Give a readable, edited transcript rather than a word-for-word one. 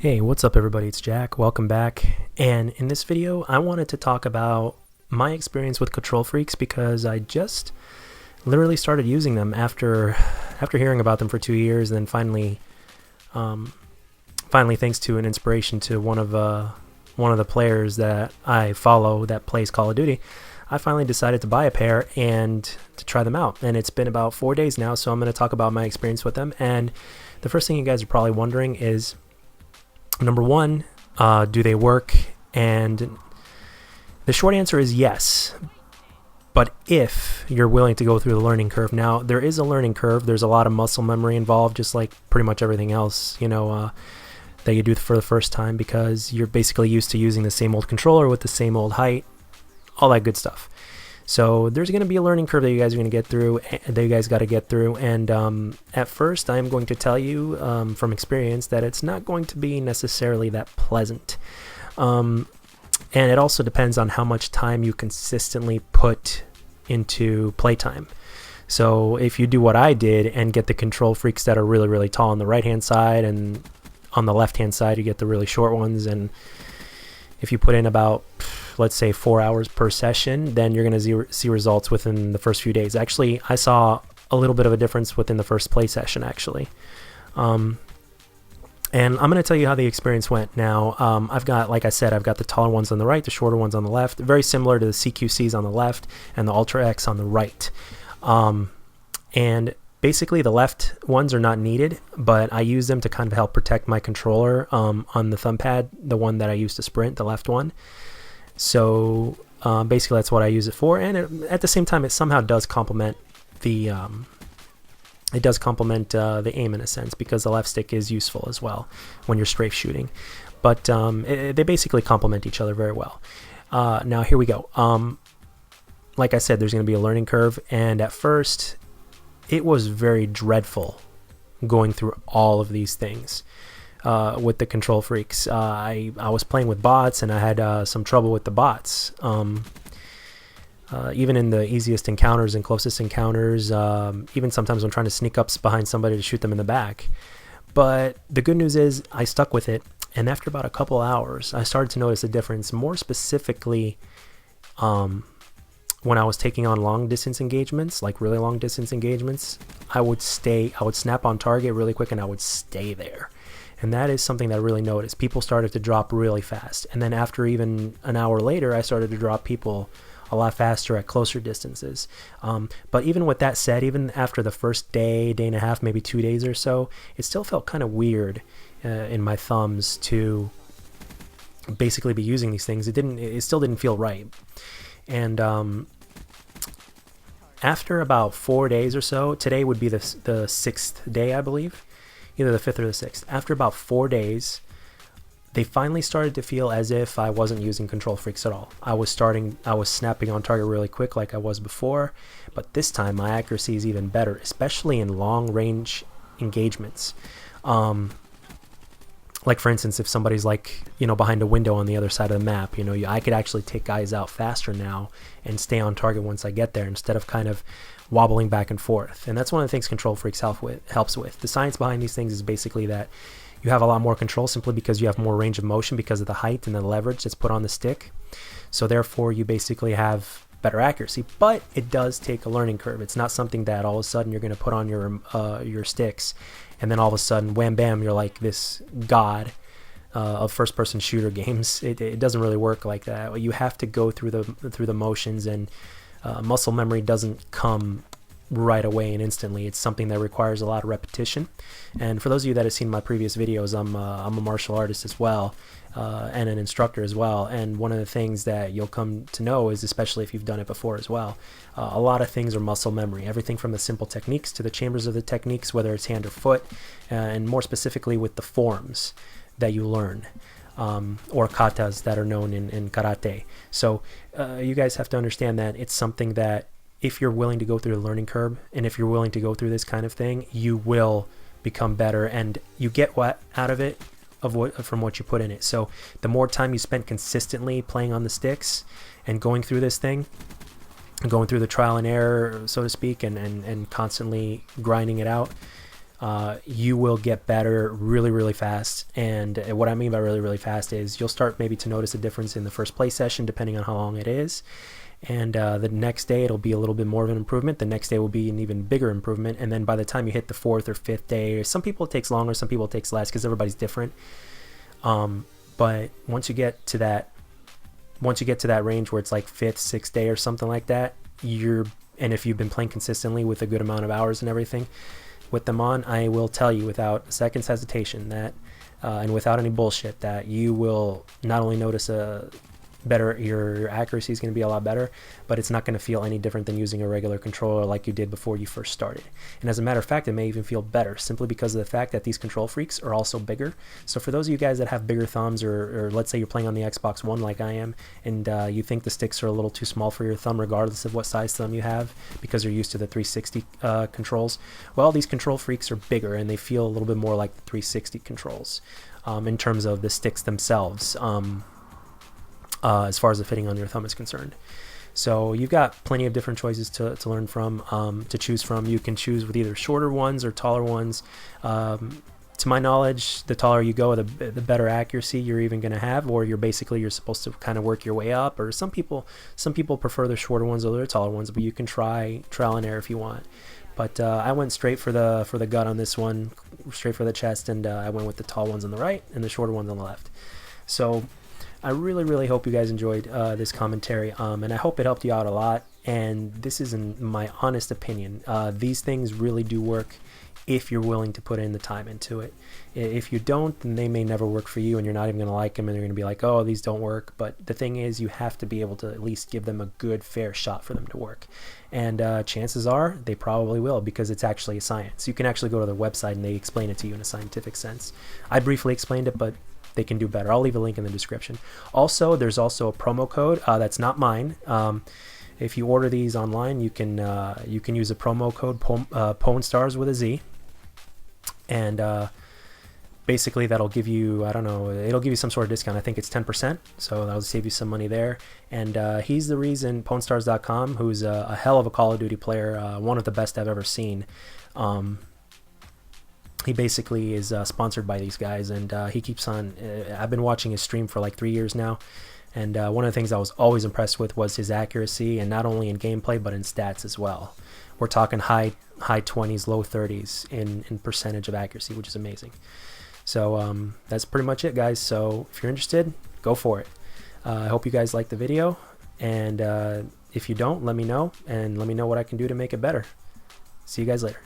Hey, what's up everybody? It's Jack. Welcome back. And in this video, I wanted to talk about my experience with Kontrol Freaks because I just literally started using them after hearing about them for 2 years, and then finally thanks to an inspiration to one of the players that I follow that plays Call of Duty, I finally decided to buy a pair and to try them out. And it's been about 4 days now, so I'm going to talk about my experience with them. And the first thing you guys are probably wondering is, number one, do they work? And the short answer is yes, but if you're willing to go through the learning curve. Now, there is a learning curve. There's a lot of muscle memory involved, just like pretty much everything else, that you do for the first time, because you're basically used to using the same old controller with the same old height, all that good stuff. So there's going to be a learning curve that you guys are going to get through, that you guys got to get through. And at first, I'm going to tell you from experience that it's not going to be necessarily that pleasant. And it also depends on how much time you consistently put into playtime. So if you do what I did and get the Kontrol Freaks that are really, really tall on the right-hand side, and on the left-hand side, you get the really short ones. And if you put in about, let's say, 4 hours per session, then you're going to see results within the first few days. Actually, I saw a little bit of a difference within the first play session, actually. And I'm going to tell you how the experience went. Now, I've got, like I said, I've got the taller ones on the right, the shorter ones on the left, very similar to the CQCs on the left and the Ultra X on the right. And basically, the left ones are not needed, but I use them to kind of help protect my controller on the thumb pad, the one that I use to sprint, the left one. So basically, that's what I use it for, and at the same time, it somehow does complement the aim in a sense, because the left stick is useful as well when you're strafe shooting. But they basically complement each other very well. Now here we go. Like I said, there's going to be a learning curve, and at first, it was very dreadful going through all of these things. With the Kontrol Freaks, I was playing with bots, and I had some trouble with the bots. Even in the easiest encounters and closest encounters, even sometimes when trying to sneak up behind somebody to shoot them in the back. But the good news is I stuck with it, and after about a couple hours, I started to notice a difference. More specifically, when I was taking on long distance engagements, like really long distance engagements, I would snap on target really quick, and I would stay there. And that is something that I really noticed. People started to drop really fast. And then after even an hour later, I started to drop people a lot faster at closer distances. But even with that said, even after the first day and a half, maybe 2 days or so, it still felt kind of weird in my thumbs to basically be using these things. It still didn't feel right. And after about 4 days or so, today would be the sixth day, I believe. Either the 5th or the 6th. After about 4 days, they finally started to feel as if I wasn't using Kontrol Freaks at all. I was snapping on target really quick like I was before, but this time my accuracy is even better, especially in long range engagements. Like for instance, if somebody's behind a window on the other side of the map, I could actually take guys out faster now and stay on target once I get there, instead of kind of wobbling back and forth. And that's one of the things Kontrol Freaks helps with. The science behind these things is basically that you have a lot more control simply because you have more range of motion because of the height and the leverage that's put on the stick. So therefore, you basically have better accuracy. But it does take a learning curve. It's not something that all of a sudden you're going to put on your sticks, and then all of a sudden, wham bam, you're like this god of first-person shooter games. It doesn't really work like that. You have to go through the motions, and muscle memory doesn't come right away and instantly. It's something that requires a lot of repetition. And for those of you that have seen my previous videos, I'm a martial artist as well, and an instructor as well. And one of the things that you'll come to know is, especially if you've done it before as well, a lot of things are muscle memory. Everything from the simple techniques to the chambers of the techniques, whether it's hand or foot, and more specifically with the forms that you learn, or katas that are known in karate. So you guys have to understand that it's something that, if you're willing to go through the learning curve, and if you're willing to go through this kind of thing, you will become better, and you get what out of it from what you put in it. So the more time you spend consistently playing on the sticks and going through this thing, going through the trial and error, so to speak, and constantly grinding it out, you will get better really, really fast. And what I mean by really, really fast is you'll start maybe to notice a difference in the first play session, depending on how long it is. And the next day it'll be a little bit more of an improvement. The next day will be an even bigger improvement. And then by the time you hit the 4th or 5th day, some people it takes longer, some people it takes less, because everybody's different. But once you get to that range where it's like 5th, 6th day or something like that, and if you've been playing consistently with a good amount of hours and everything with them on, I will tell you without a second's hesitation that, and without any bullshit, that you will not only notice your accuracy is going to be a lot better, but it's not going to feel any different than using a regular controller like you did before you first started. And as a matter of fact, it may even feel better simply because of the fact that these Kontrol Freaks are also bigger. So for those of you guys that have bigger thumbs, or let's say you're playing on the Xbox One like I am, and you think the sticks are a little too small for your thumb regardless of what size thumb you have because you're used to the 360 controls, well, these Kontrol Freaks are bigger and they feel a little bit more like the 360 controls in terms of the sticks themselves. As far as the fitting on your thumb is concerned. So you've got plenty of different choices to learn from, to choose from. You can choose with either shorter ones or taller ones. To my knowledge, the taller you go, the better accuracy you're even going to have, or you're supposed to kind of work your way up. Or some people prefer the shorter ones or the taller ones, but you can try trial and error if you want. But I went straight for the gut on this one, straight for the chest, and I went with the tall ones on the right and the shorter ones on the left. So I really, really hope you guys enjoyed this commentary, and I hope it helped you out a lot. And this is my honest opinion. These things really do work if you're willing to put in the time into it. If you don't, then they may never work for you, and you're not even going to like them, and you're going to be like, oh, these don't work. But the thing is, you have to be able to at least give them a good, fair shot for them to work. And chances are they probably will, because it's actually a science. You can actually go to their website, and they explain it to you in a scientific sense. I briefly explained it, but they can do better. I'll leave a link in the description. Also, there's also a promo code that's not mine. If you order these online, you can use a promo code PwnStars with a Z, and basically that'll give you, I don't know, it'll give you some sort of discount. I think it's 10%, so that'll save you some money there. And he's the reason, PwnStars.com, who's a hell of a Call of Duty player, one of the best I've ever seen. He basically is sponsored by these guys, and he keeps on. I've been watching his stream for like 3 years now, and one of the things I was always impressed with was his accuracy, and not only in gameplay but in stats as well. We're talking high 20s, low 30s in percentage of accuracy, which is amazing. So that's pretty much it, guys. So if you're interested, go for it. I hope you guys like the video, and if you don't, let me know, and let me know what I can do to make it better. See you guys later.